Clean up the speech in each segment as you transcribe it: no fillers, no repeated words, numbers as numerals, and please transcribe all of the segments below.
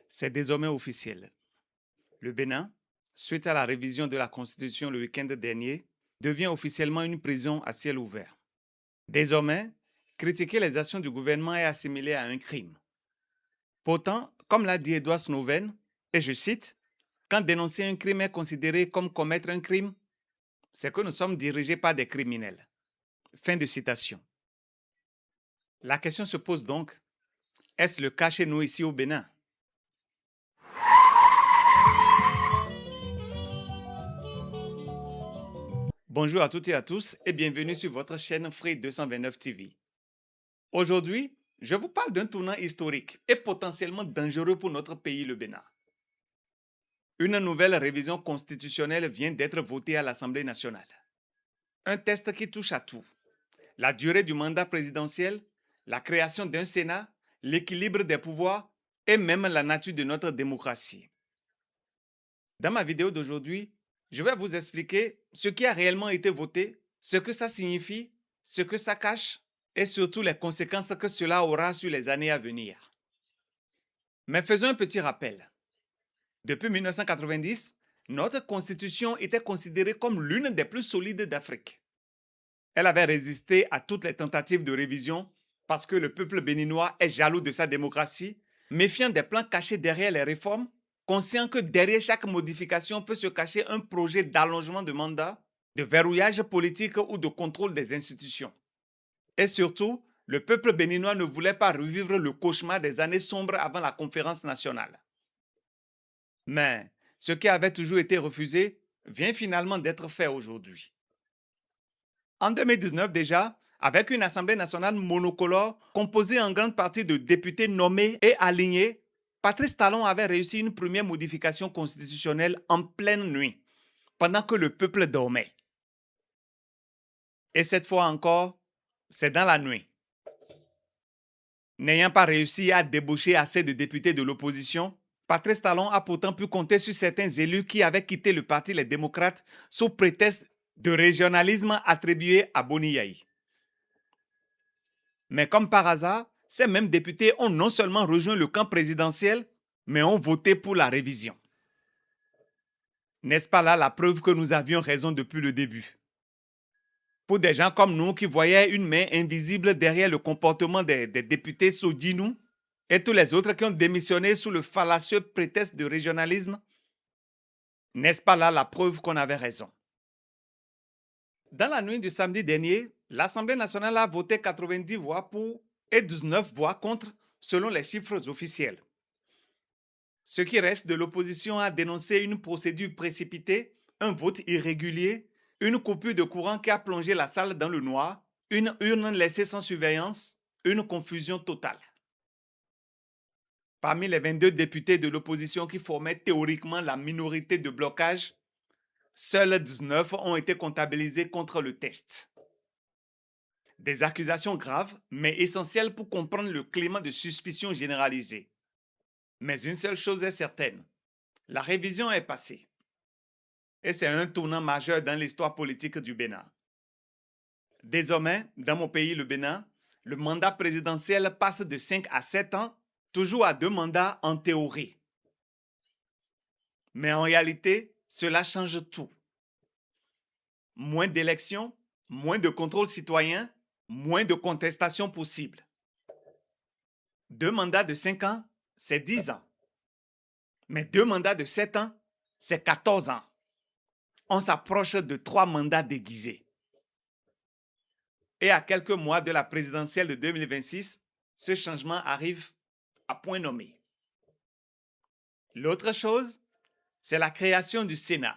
C'est désormais officiel. Le Bénin, suite à la révision de la Constitution le week-end dernier, devient officiellement une prison à ciel ouvert. Désormais, critiquer les actions du gouvernement est assimilé à un crime. Pourtant, comme l'a dit Edward Snowden, et je cite, quand dénoncer un crime est considéré comme commettre un crime, c'est que nous sommes dirigés par des criminels. Fin de citation. La question se pose donc, est-ce le cas chez nous ici au Bénin? Bonjour à toutes et à tous et bienvenue sur votre chaîne Free 229 TV. Aujourd'hui, je vous parle d'un tournant historique et potentiellement dangereux pour notre pays, le Bénin. Une nouvelle révision constitutionnelle vient d'être votée à l'Assemblée nationale. Un test qui touche à tout. La durée du mandat présidentiel, la création d'un Sénat, l'équilibre des pouvoirs et même la nature de notre démocratie. Dans ma vidéo d'aujourd'hui, je vais vous expliquer ce qui a réellement été voté, ce que ça signifie, ce que ça cache et surtout les conséquences que cela aura sur les années à venir. Mais faisons un petit rappel. Depuis 1990, notre constitution était considérée comme l'une des plus solides d'Afrique. Elle avait résisté à toutes les tentatives de révision parce que le peuple béninois est jaloux de sa démocratie, méfiant des plans cachés derrière les réformes, conscient que derrière chaque modification peut se cacher un projet d'allongement de mandat, de verrouillage politique ou de contrôle des institutions. Et surtout, le peuple béninois ne voulait pas revivre le cauchemar des années sombres avant la conférence nationale. Mais ce qui avait toujours été refusé vient finalement d'être fait aujourd'hui. En 2019 déjà, avec une Assemblée nationale monocolore composée en grande partie de députés nommés et alignés, Patrice Talon avait réussi une première modification constitutionnelle en pleine nuit, pendant que le peuple dormait. Et cette fois encore, c'est dans la nuit. N'ayant pas réussi à débaucher assez de députés de l'opposition, Patrice Talon a pourtant pu compter sur certains élus qui avaient quitté le Parti Les Démocrates sous prétexte de régionalisme attribué à Boni Yayi. Mais comme par hasard, ces mêmes députés ont non seulement rejoint le camp présidentiel, mais ont voté pour la révision. N'est-ce pas là la preuve que nous avions raison depuis le début? Pour des gens comme nous qui voyaient une main invisible derrière le comportement des députés Sodinou et tous les autres qui ont démissionné sous le fallacieux prétexte de régionalisme, n'est-ce pas là la preuve qu'on avait raison? Dans la nuit du samedi dernier, l'Assemblée nationale a voté 90 voix pour et 19 voix contre, selon les chiffres officiels. Ce qui reste de l'opposition a dénoncé une procédure précipitée, un vote irrégulier, une coupure de courant qui a plongé la salle dans le noir, une urne laissée sans surveillance, une confusion totale. Parmi les 22 députés de l'opposition qui formaient théoriquement la minorité de blocage, seuls 19 ont été comptabilisés contre le test. Des accusations graves, mais essentielles pour comprendre le climat de suspicion généralisée. Mais une seule chose est certaine, la révision est passée. Et c'est un tournant majeur dans l'histoire politique du Bénin. Désormais, dans mon pays, le Bénin, le mandat présidentiel passe de 5 à 7 ans, toujours à 2 mandats en théorie. Mais en réalité, cela change tout. Moins d'élections, moins de contrôle citoyen, moins de contestation possible. 2 mandats de 5 ans, c'est 10 ans. Mais 2 mandats de 7 ans, c'est 14 ans. On s'approche de 3 mandats déguisés. Et à quelques mois de la présidentielle de 2026, ce changement arrive à point nommé. L'autre chose, c'est la création du Sénat.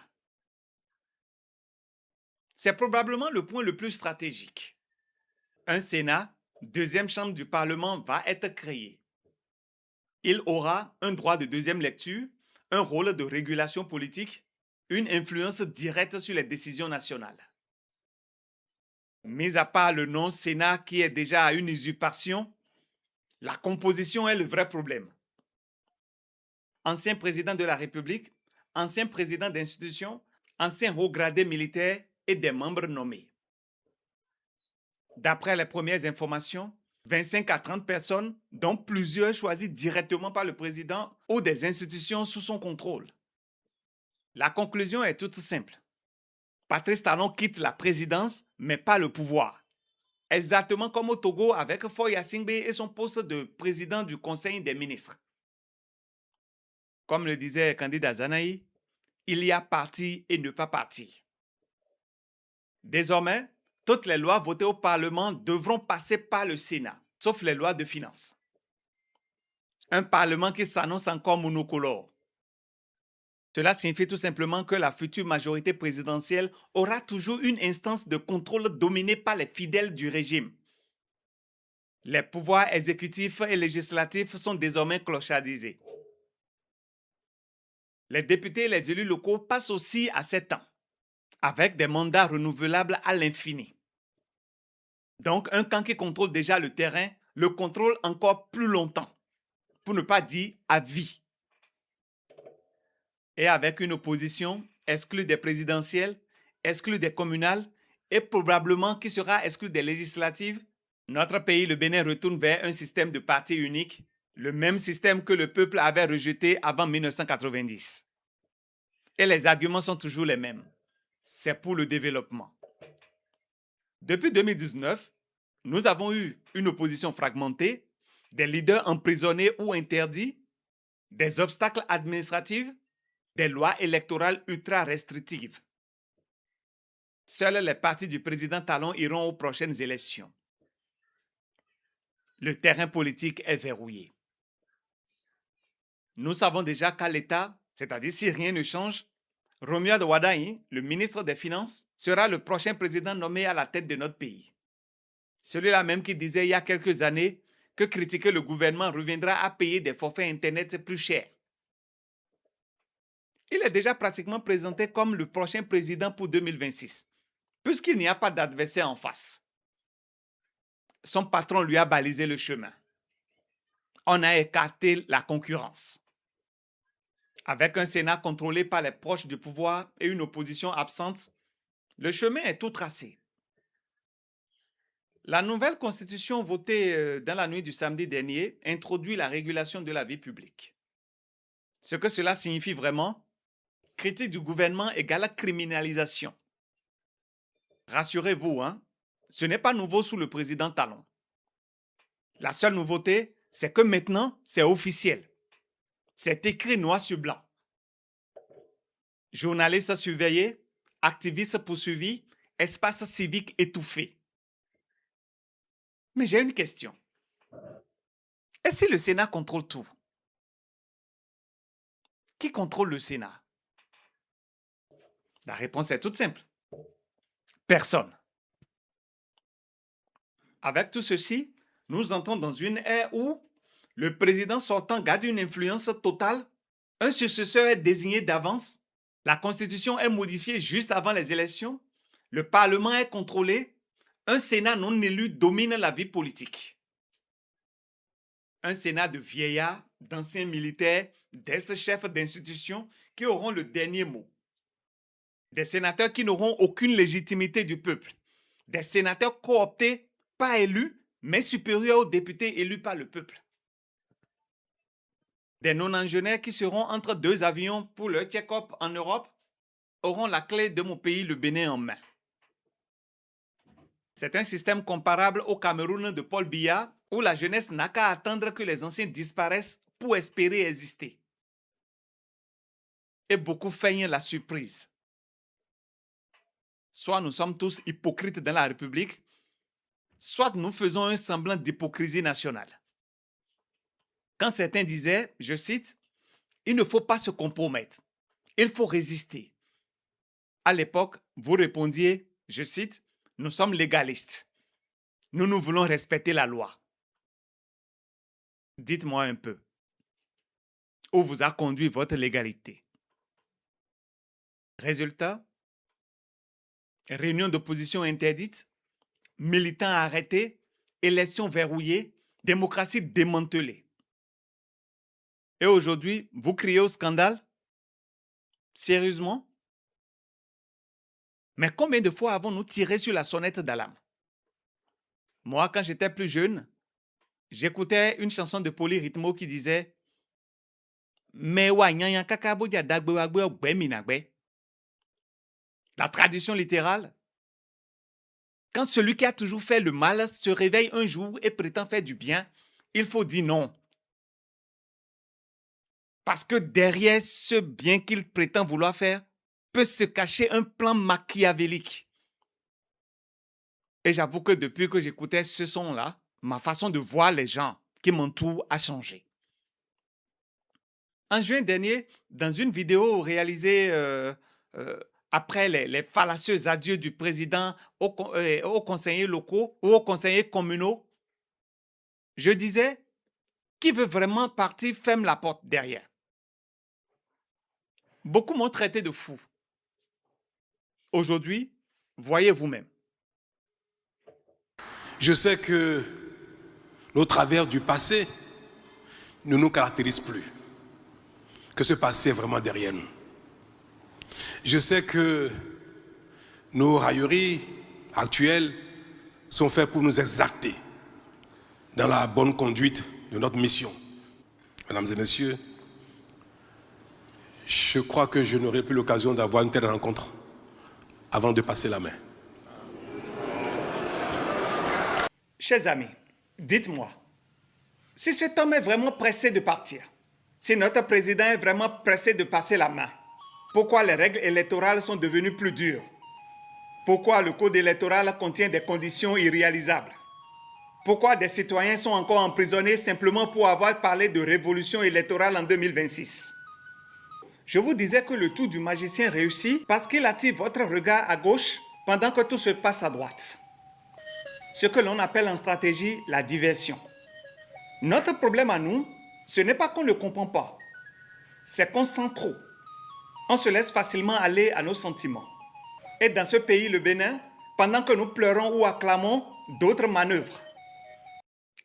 C'est probablement le point le plus stratégique. Un Sénat, deuxième chambre du Parlement, va être créé. Il aura un droit de deuxième lecture, un rôle de régulation politique, une influence directe sur les décisions nationales. Mis à part le nom Sénat qui est déjà à une usurpation, la composition est le vrai problème. Ancien président de la République, ancien président d'institution, ancien haut gradé militaire et des membres nommés. D'après les premières informations, 25 à 30 personnes, dont plusieurs choisies directement par le président ou des institutions sous son contrôle. La conclusion est toute simple. Patrice Talon quitte la présidence, mais pas le pouvoir. Exactement comme au Togo avec Faure Gnassingbé et son poste de président du Conseil des ministres. Comme le disait Candide Azanaï, il y a parti et ne pas parti. Désormais, toutes les lois votées au Parlement devront passer par le Sénat, sauf les lois de finances. Un Parlement qui s'annonce encore monocolore. Cela signifie tout simplement que la future majorité présidentielle aura toujours une instance de contrôle dominée par les fidèles du régime. Les pouvoirs exécutifs et législatifs sont désormais clochardisés. Les députés et les élus locaux passent aussi à 7 ans, avec des mandats renouvelables à l'infini. Donc, un camp qui contrôle déjà le terrain le contrôle encore plus longtemps, pour ne pas dire à vie. Et avec une opposition exclue des présidentielles, exclue des communales et probablement qui sera exclue des législatives, notre pays, le Bénin, retourne vers un système de parti unique, le même système que le peuple avait rejeté avant 1990. Et les arguments sont toujours les mêmes. C'est pour le développement. Depuis 2019, nous avons eu une opposition fragmentée, des leaders emprisonnés ou interdits, des obstacles administratifs, des lois électorales ultra restrictives. Seuls les partis du président Talon iront aux prochaines élections. Le terrain politique est verrouillé. Nous savons déjà qu'à l'État, c'est-à-dire si rien ne change, Romuald Wardani, le ministre des Finances, sera le prochain président nommé à la tête de notre pays. Celui-là même qui disait il y a quelques années que critiquer le gouvernement reviendra à payer des forfaits Internet plus chers. Il est déjà pratiquement présenté comme le prochain président pour 2026, puisqu'il n'y a pas d'adversaire en face. Son patron lui a balisé le chemin. On a écarté la concurrence. Avec un Sénat contrôlé par les proches du pouvoir et une opposition absente, le chemin est tout tracé. La nouvelle constitution votée dans la nuit du samedi dernier introduit la régulation de la vie publique. Ce que cela signifie vraiment, critique du gouvernement égale criminalisation. Rassurez-vous, ce n'est pas nouveau sous le président Talon. La seule nouveauté, c'est que maintenant, c'est officiel. C'est écrit noir sur blanc. Journalistes surveillés, activistes poursuivis, espace civique étouffé. Mais j'ai une question. Et si le Sénat contrôle tout? Qui contrôle le Sénat? La réponse est toute simple. Personne. Avec tout ceci, nous entrons dans une ère où le président sortant garde une influence totale, un successeur est désigné d'avance, la Constitution est modifiée juste avant les élections, le Parlement est contrôlé, un Sénat non élu domine la vie politique. Un Sénat de vieillards, d'anciens militaires, d'ex-chefs d'institutions qui auront le dernier mot. Des sénateurs qui n'auront aucune légitimité du peuple. Des sénateurs cooptés, pas élus, mais supérieurs aux députés élus par le peuple. Des non-ingénieurs qui seront entre deux avions pour leur check-up en Europe auront la clé de mon pays, le Bénin, en main. C'est un système comparable au Cameroun de Paul Biya, où la jeunesse n'a qu'à attendre que les anciens disparaissent pour espérer exister. Et beaucoup feignent la surprise. Soit nous sommes tous hypocrites dans la République, soit nous faisons un semblant d'hypocrisie nationale. Quand certains disaient, je cite, « Il ne faut pas se compromettre, il faut résister ». À l'époque, vous répondiez, je cite, « Nous sommes légalistes. Nous voulons respecter la loi ». Dites-moi un peu, où vous a conduit votre légalité? Résultat, réunion d'opposition interdite, militants arrêtés, élections verrouillées, démocratie démantelée. Et aujourd'hui, vous criez au scandale? Sérieusement? Mais combien de fois avons-nous tiré sur la sonnette d'alarme? Moi, quand j'étais plus jeune, j'écoutais une chanson de Polyrythmo qui disait Mais wa nyanya kaka boja dagbe wa gbe ogbe mi na gbe. La traduction littérale, quand celui qui a toujours fait le mal se réveille un jour et prétend faire du bien, il faut dire non. Parce que derrière ce bien qu'il prétend vouloir faire, peut se cacher un plan machiavélique. Et j'avoue que depuis que j'écoutais ce son-là, ma façon de voir les gens qui m'entourent a changé. En juin dernier, dans une vidéo réalisée euh, après les fallacieux adieux du président aux conseillers locaux ou aux conseillers communaux, je disais, qui veut vraiment partir ferme la porte derrière. Beaucoup m'ont traité de fou. Aujourd'hui, voyez vous-même. Je sais que nos travers du passé ne nous caractérisent plus, que ce passé est vraiment derrière nous. Je sais que nos railleries actuelles sont faites pour nous exalter dans la bonne conduite de notre mission. Mesdames et messieurs, je crois que je n'aurai plus l'occasion d'avoir une telle rencontre avant de passer la main. Chers amis, dites-moi, si cet homme est vraiment pressé de partir, si notre président est vraiment pressé de passer la main, pourquoi les règles électorales sont devenues plus dures? Pourquoi le code électoral contient des conditions irréalisables? Pourquoi des citoyens sont encore emprisonnés simplement pour avoir parlé de révolution électorale en 2026? Je vous disais que le tour du magicien réussit parce qu'il attire votre regard à gauche pendant que tout se passe à droite. Ce que l'on appelle en stratégie la diversion. Notre problème à nous, ce n'est pas qu'on ne comprend pas, c'est qu'on sent trop. On se laisse facilement aller à nos sentiments. Et dans ce pays, le Bénin, pendant que nous pleurons ou acclamons, d'autres manœuvrent.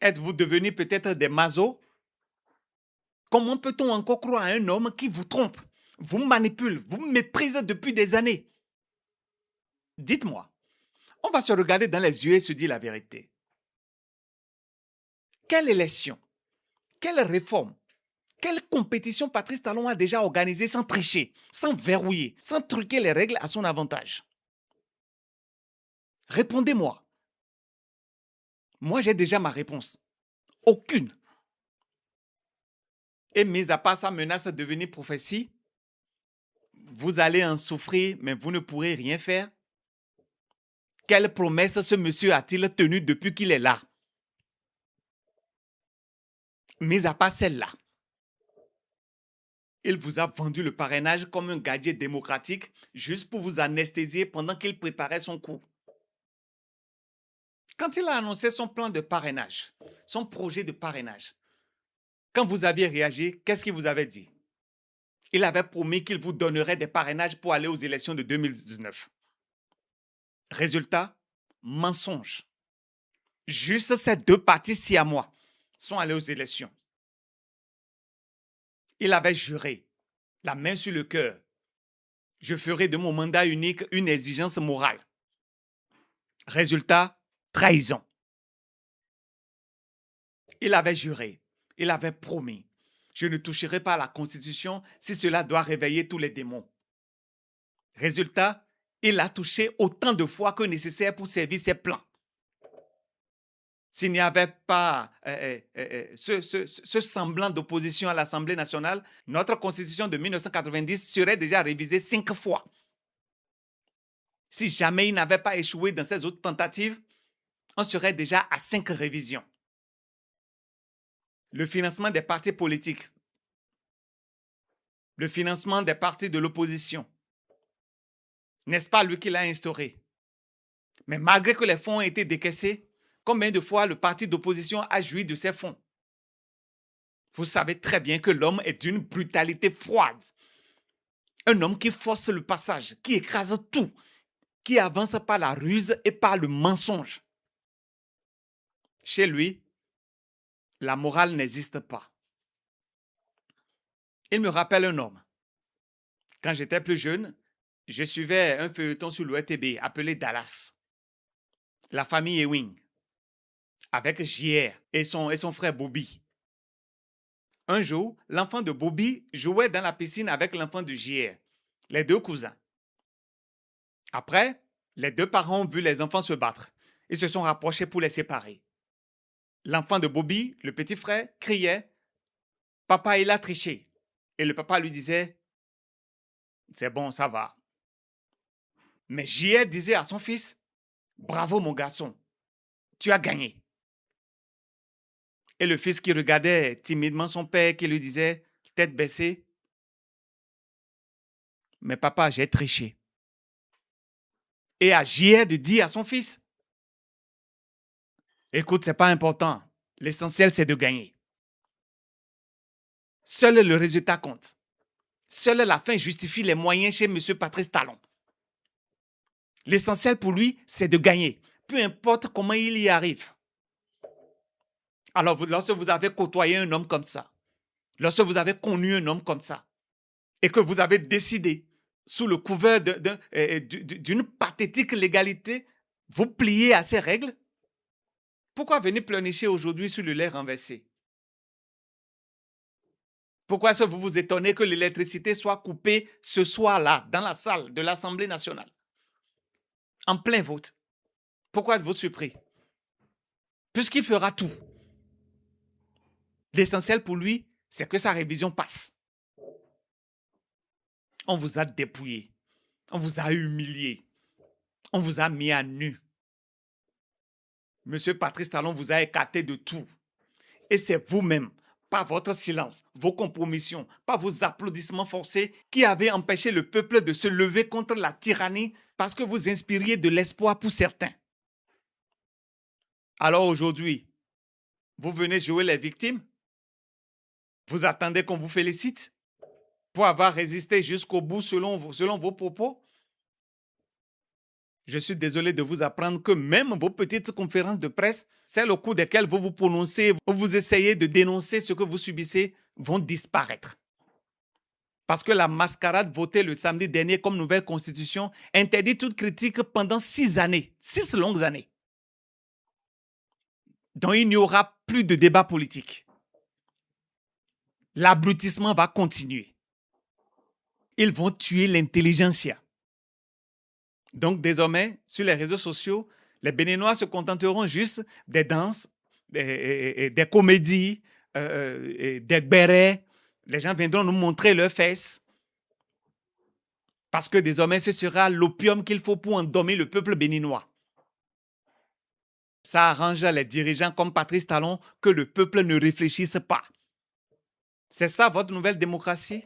Êtes-vous devenus peut-être des masos? Comment peut-on encore croire à un homme qui vous trompe, vous manipule, vous méprise depuis des années? Dites-moi, on va se regarder dans les yeux et se dire la vérité. Quelle élection, quelle réforme, quelle compétition Patrice Talon a déjà organisée sans tricher, sans verrouiller, sans truquer les règles à son avantage? Répondez-moi. Moi, j'ai déjà ma réponse. Aucune. Et mis à part sa menace de devenir prophétie, vous allez en souffrir, mais vous ne pourrez rien faire. Quelle promesse ce monsieur a-t-il tenue depuis qu'il est là? Mis à part celle-là, il vous a vendu le parrainage comme un gadget démocratique juste pour vous anesthésier pendant qu'il préparait son coup. Quand il a annoncé son plan de parrainage, son projet de parrainage, quand vous aviez réagi, qu'est-ce qu'il vous avait dit? Il avait promis qu'il vous donnerait des parrainages pour aller aux élections de 2019. Résultat, mensonge. Juste ces deux partis siamois sont allés aux élections. Il avait juré, la main sur le cœur, je ferai de mon mandat unique une exigence morale. Résultat, trahison. Il avait juré, il avait promis, je ne toucherai pas à la Constitution si cela doit réveiller tous les démons. Résultat, il a touché autant de fois que nécessaire pour servir ses plans. S'il n'y avait pas ce semblant d'opposition à l'Assemblée nationale, notre Constitution de 1990 serait déjà révisée 5 fois. Si jamais il n'avait pas échoué dans ces autres tentatives, on serait déjà à 5 révisions. Le financement des partis politiques, le financement des partis de l'opposition, n'est-ce pas lui qui l'a instauré? Mais malgré que les fonds ont été décaissés, combien de fois le parti d'opposition a joui de ces fonds? Vous savez très bien que l'homme est d'une brutalité froide. Un homme qui force le passage, qui écrase tout, qui avance par la ruse et par le mensonge. Chez lui, la morale n'existe pas. Il me rappelle un homme. Quand j'étais plus jeune, je suivais un feuilleton sur l'ORTB appelé Dallas. La famille Ewing. avec JR et son frère Bobby. Un jour, l'enfant de Bobby jouait dans la piscine avec l'enfant de JR, les deux cousins. Après, les deux parents ont vu les enfants se battre. Ils se sont rapprochés pour les séparer. L'enfant de Bobby, le petit frère, criait « Papa, il a triché ». Et le papa lui disait « C'est bon, ça va ». Mais JR disait à son fils « Bravo mon garçon, tu as gagné ». Et le fils qui regardait timidement son père qui lui disait, tête baissée, « Mais papa, j'ai triché ». Et à JR de dire à son fils, « Écoute, ce n'est pas important. L'essentiel, c'est de gagner. Seul le résultat compte. Seule la fin justifie les moyens chez M. Patrice Talon. L'essentiel pour lui, c'est de gagner, peu importe comment il y arrive. » Alors, lorsque vous avez côtoyé un homme comme ça, lorsque vous avez connu un homme comme ça, et que vous avez décidé, sous le couvert d'une pathétique légalité, vous plier à ces règles, pourquoi venir pleurnicher aujourd'hui sur le lait renversé? Pourquoi est-ce que vous vous étonnez que l'électricité soit coupée ce soir-là, dans la salle de l'Assemblée nationale, en plein vote? Pourquoi êtes-vous surpris? Puisqu'il fera tout. L'essentiel pour lui, c'est que sa révision passe. On vous a dépouillé, on vous a humilié, on vous a mis à nu. Monsieur Patrice Talon vous a écarté de tout. Et c'est vous-même, par votre silence, vos compromissions, par vos applaudissements forcés, qui avez empêché le peuple de se lever contre la tyrannie parce que vous inspiriez de l'espoir pour certains. Alors aujourd'hui, vous venez jouer les victimes? Vous attendez qu'on vous félicite pour avoir résisté jusqu'au bout selon vos propos? Je suis désolé de vous apprendre que même vos petites conférences de presse, celles au cours desquelles vous vous prononcez, vous essayez de dénoncer ce que vous subissez, vont disparaître. Parce que la mascarade votée le samedi dernier comme nouvelle constitution interdit toute critique pendant 6 années, 6 longues années. Donc il n'y aura plus de débat politique. L'abrutissement va continuer. Ils vont tuer l'intelligentsia. Donc désormais, sur les réseaux sociaux, les Béninois se contenteront juste des danses, des comédies, des bérets. Les gens viendront nous montrer leurs fesses. Parce que désormais, ce sera l'opium qu'il faut pour endormir le peuple béninois. Ça arrange les dirigeants comme Patrice Talon que le peuple ne réfléchisse pas. C'est ça votre nouvelle démocratie?